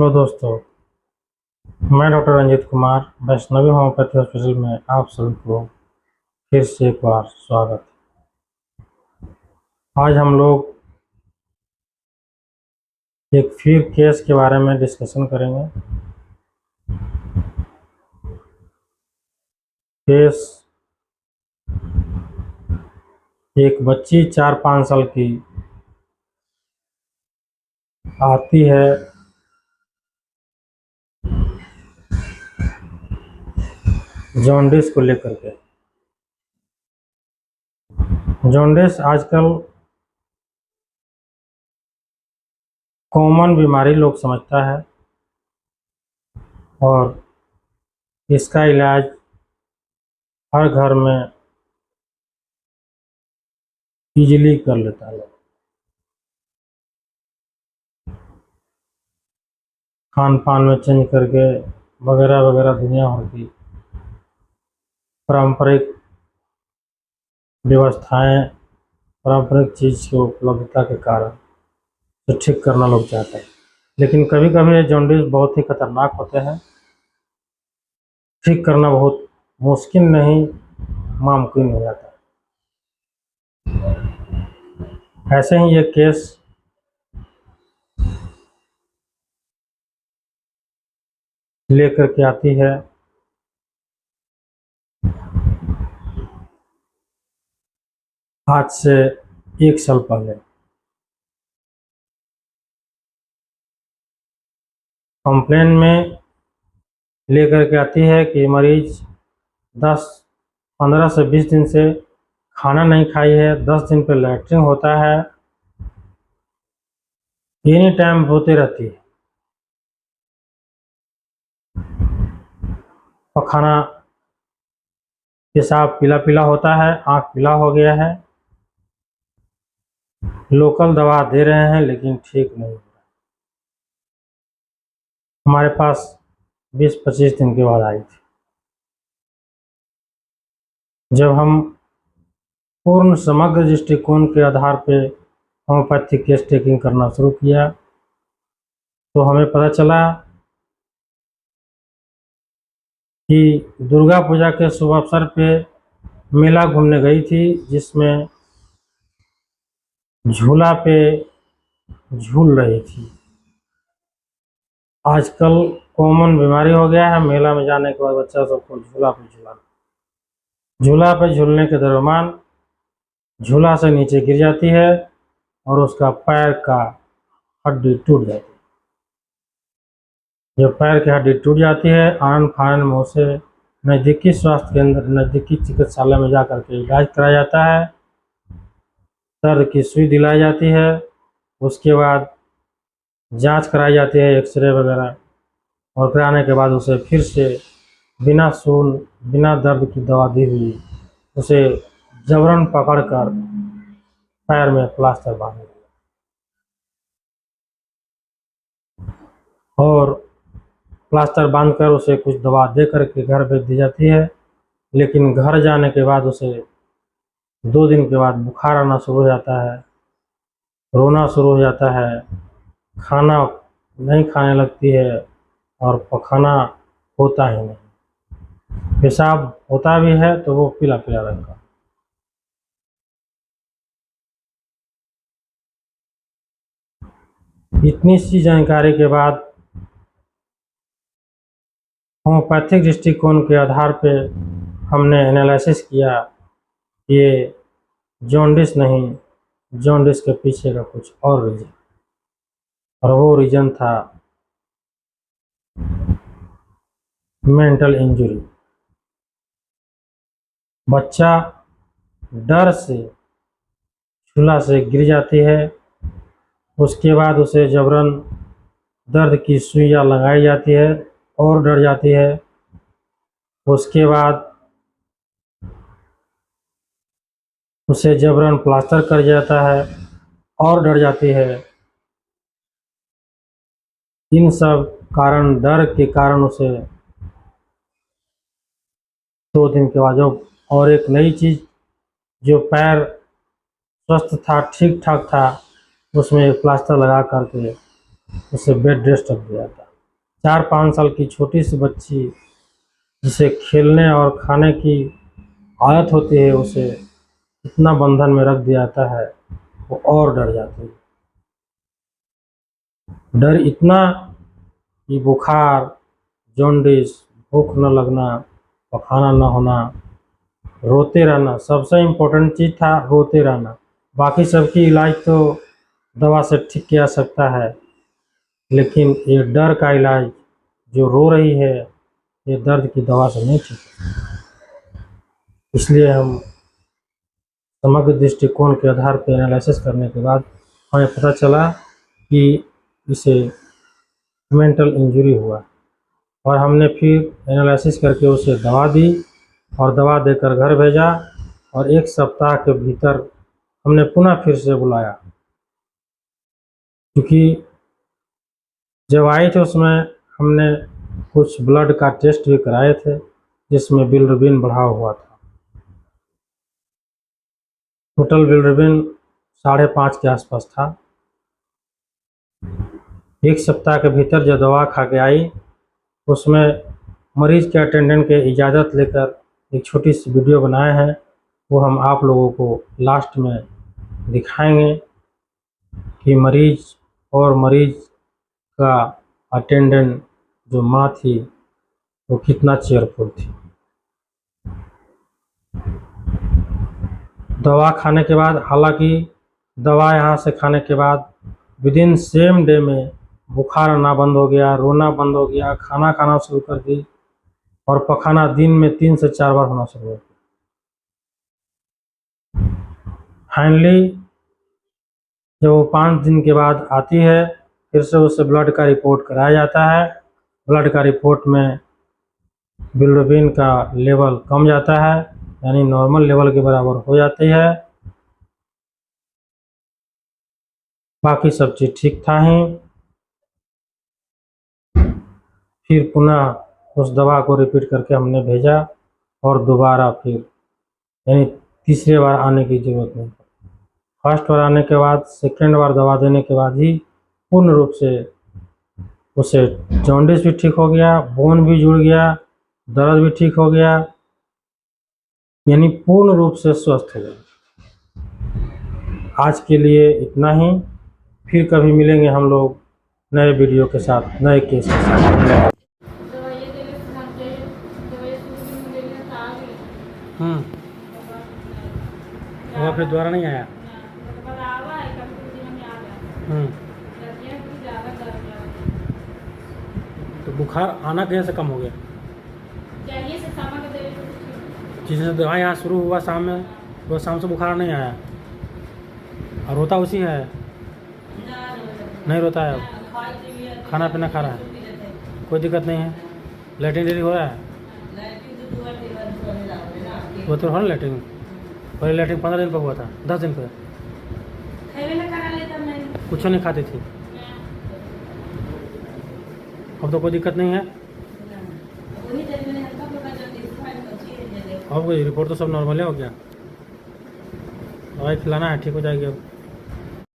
Hello दोस्तों, मैं doctor Ranjit Kumar Vaishnavi homeopathy hospital में आप सभी को फिर से एक बार स्वागत। आज हम लोग एक फिर केस के बारे में डिस्कशन करेंगे। केस एक बच्ची 4-5 साल की आती है जॉन्डिस को लेकर के। जॉन्डिस आजकल कॉमन बीमारी लोग समझता है और इसका इलाज हर घर में इजीली कर लेता है। खान पान में चेंज करके वगैरह वगैरह दुनिया भर की पारंपरिक व्यवस्थाएं, पारंपरिक चीज़ की उपलब्धता के कारण तो ठीक करना लोग चाहते हैं, लेकिन कभी कभी ये जॉन्डिस बहुत ही खतरनाक होते हैं। ठीक करना बहुत मुश्किल नहीं नामुमकिन हो जाता है। ऐसे ही ये केस लेकर के आती है आज से 1 साल पहले। कंप्लेन में लेकर के आती है कि मरीज 15 से 20 दिन से खाना नहीं खाई है, 10 दिन पे लैट्रिन होता है, एनी टाइम होती रहती है, पखाना पेशाब पीला पीला होता है, आँख पीला हो गया है। लोकल दवा दे रहे हैं लेकिन ठीक नहीं हो रहा। हमारे पास 20-25 दिन के बाद आई थी। जब हम पूर्ण समग्र दृष्टिकोण के आधार पे होम्योपैथी केस टेकिंग करना शुरू किया तो हमें पता चला कि दुर्गा पूजा के शुभ अवसर पे मेला घूमने गई थी, जिसमें झूला पे झूल रही थी। आजकल कॉमन बीमारी हो गया है, मेला में जाने के बाद बच्चा सबको झूला पे झूलाना। झूला पे झूलने के दरमियान झूला से नीचे गिर जाती है और उसका पैर का हड्डी टूट जाती है। जब पैर की हड्डी टूट जाती है, आनन फानन में उसे नज़दीकी स्वास्थ्य केंद्र, नज़दीकी चिकित्सालय में जाकर के इलाज कराया जाता है। दर्द की सुई दिलाई जाती है, उसके बाद जांच कराई जाती है, एक्सरे वगैरह, और कराने के बाद उसे फिर से बिना सुन बिना दर्द की दवा दी हुई उसे जबरन पकड़कर पैर में प्लास्टर बांध दिया और प्लास्टर बांधकर उसे कुछ दवा दे करके घर भेज दी जाती है। लेकिन घर जाने के बाद उसे 2 दिन के बाद बुखार आना शुरू हो जाता है, रोना शुरू हो जाता है, खाना नहीं खाने लगती है और पखाना होता ही नहीं। पेशाब होता भी है तो वो पीला पीला रंग का। इतनी सी जानकारी के बाद होम्योपैथिक दृष्टिकोण के आधार पे हमने एनालिसिस किया, ये जॉन्डिस नहीं, जॉन्डिस के पीछे का कुछ और रीजन, और वो रीजन था मेंटल इंजरी। बच्चा डर से झूला से गिर जाती है, उसके बाद उसे जबरन दर्द की सुइयां लगाई जाती है और डर जाती है। उसके बाद उसे जबरन प्लास्टर कर जाता है और डर जाती है। इन सब कारण, डर के कारण उसे 2 दिन के बाद जो, और एक नई चीज़, जो पैर स्वस्थ था, ठीक ठाक था, उसमें एक प्लास्टर लगा करके उसे बेड रेस्ट रख दिया था। 4-5 साल की छोटी सी बच्ची जिसे खेलने और खाने की आदत होती है, उसे इतना बंधन में रख दिया जाता है, वो और डर जाती है। डर इतना कि बुखार, जॉन्डिस, भूख न लगना, पखाना न होना, रोते रहना। सबसे इम्पोर्टेंट चीज़ था रोते रहना। बाकी सबकी इलाज तो दवा से ठीक किया जा सकता है, लेकिन ये डर का इलाज, जो रो रही है, ये दर्द की दवा से नहीं ठीक। इसलिए हम समग्र दृष्टिकोण के आधार पर एनालिसिस करने के बाद हमें पता चला कि इसे मेंटल इंजरी हुआ, और हमने फिर एनालिसिस करके उसे दवा दी और दवा देकर घर भेजा, और 1 सप्ताह के भीतर हमने पुनः फिर से बुलाया, क्योंकि जब आई थे उसमें हमने कुछ ब्लड का टेस्ट भी कराए थे, जिसमें बिलिरुबिन बढ़ा हुआ था। टोटल बिलिरुबिन 5.5 के आसपास था। 1 सप्ताह के भीतर जब दवा खा के आई, उसमें मरीज के अटेंडेंट के इजाज़त लेकर एक छोटी सी वीडियो बनाए हैं, वो हम आप लोगों को लास्ट में दिखाएंगे कि मरीज और मरीज का अटेंडेंट जो माँ थी, वो कितना चेयरफुल थी। दवा खाने के बाद, हालांकि दवा यहाँ से खाने के बाद विदिन सेम डे में बुखार आना बंद हो गया, रोना बंद हो गया, खाना खाना शुरू कर दी, और पखाना दिन में 3 से 4 बार होना शुरू हो गया। फाइनली जब वो 5 दिन के बाद आती है, फिर से उसे ब्लड का रिपोर्ट कराया जाता है। ब्लड का रिपोर्ट में बिलिरुबिन का लेवल कम जाता है, यानी नॉर्मल लेवल के बराबर हो जाती है। बाकी सब चीज़ ठीक था ही। फिर पुनः उस दवा को रिपीट करके हमने भेजा, और दोबारा फिर यानी तीसरे बार आने की ज़रूरत नहीं। फर्स्ट बार आने के बाद, सेकेंड बार दवा देने के बाद ही पूर्ण रूप से उसे जॉन्डिस भी ठीक हो गया, बोन भी जुड़ गया, दर्द भी ठीक हो गया, यानी पूर्ण रूप से स्वस्थ हो गया। आज के लिए इतना ही। फिर कभी मिलेंगे हम लोग नए वीडियो के साथ, नए केस के साथ। वहाँ फिर दोबारा नहीं आया। तो बुखार आना कहीं से कम हो गया? जिस दवा यहाँ शुरू हुआ शाम में, वो शाम से बुखार नहीं आया, और रोता उसी है? नहीं रोता है अब? खाना पीना खा रहा है? कोई दिक्कत नहीं है? लैट्रिन डेली हो रहा है? वो तो हो ना लैट्रिन, पहले लैट्रिन 15 दिन पर हुआ था, 10 दिन पर कुछ नहीं खाती थी। अब तो कोई दिक्कत नहीं है? अब कोई रिपोर्ट तो सब नॉर्मल हो गया। दवाई खिलाना है, ठीक हो जाएगी अब।